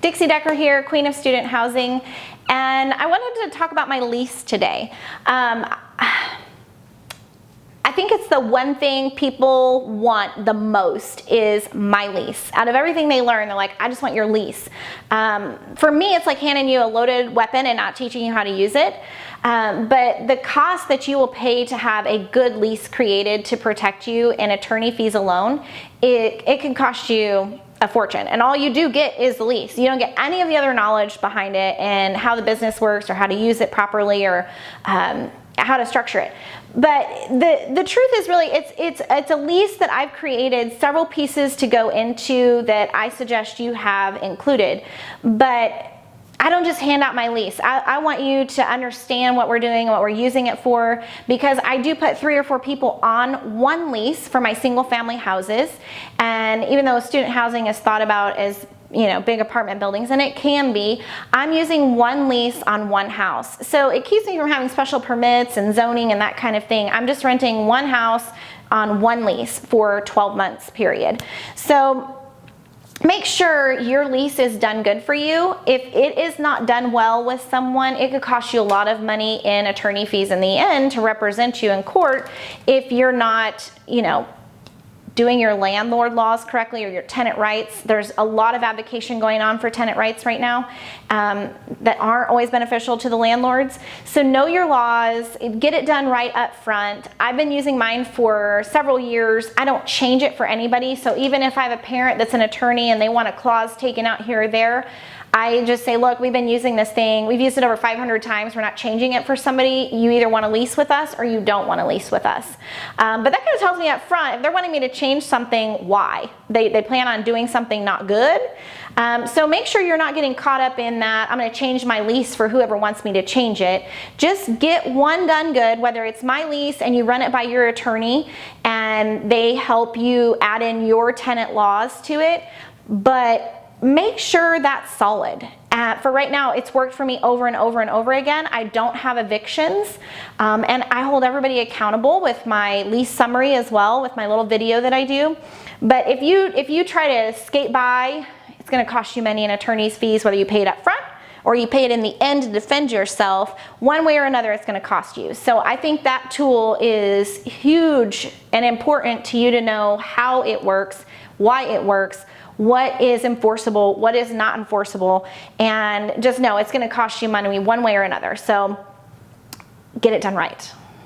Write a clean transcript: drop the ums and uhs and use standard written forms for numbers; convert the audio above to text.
Dixie Decker here, Queen of Student Housing, and I wanted to talk about my lease today. I think it's the one thing people want the most is my lease. Out of everything they learn, they're like, I just want your lease. For me, it's like handing you a loaded weapon and not teaching you how to use it. But the cost that you will pay to have a good lease created to protect you and attorney fees alone, it can cost you a fortune. And all you do get is the lease. You don't get any of the other knowledge behind it and how the business works or how to use it properly or how to structure it. But the truth is really it's a lease that I've created several pieces to go into that I suggest you have included. But I don't just hand out my lease. I want you to understand what we're doing and what we're using it for, because I do put 3 or 4 people on one lease for my single family houses. And even though student housing is thought about as, you know, big apartment buildings, and it can be, I'm using one lease on one house. So it keeps me from having special permits and zoning and that kind of thing. I'm just renting one house on one lease for 12 months period. So make sure your lease is done good for you. If it is not done well with someone, it could cost you a lot of money in attorney fees in the end to represent you in court if you're not, you know, doing your landlord laws correctly or your tenant rights. There's a lot of advocacy going on for tenant rights right now that aren't always beneficial to the landlords. So know your laws, get it done right up front. I've been using mine for several years. I don't change it for anybody. So even if I have a parent that's an attorney and they want a clause taken out here or there, I just say, look, we've been using this thing. We've used it over 500 times. We're not changing it for somebody. You either want to lease with us or you don't want to lease with us. But that kind of tells me up front, if they're wanting me to change something, why? They plan on doing something not good. So make sure you're not getting caught up in that, I'm going to change my lease for whoever wants me to change it. Just get one done good, whether it's my lease and you run it by your attorney and they help you add in your tenant laws to it. But make sure that's solid. For right now, it's worked for me over and over and over again. I don't have evictions, and I hold everybody accountable with my lease summary as well, with my little video that I do. But if you try to skate by, it's going to cost you money in attorney's fees, whether you pay it up front or you pay it in the end to defend yourself. One way or another, it's going to cost you. So I think that tool is huge and important to you to know how it works, why it works, what is enforceable, what is not enforceable, and just know it's going to cost you money one way or another. So get it done right.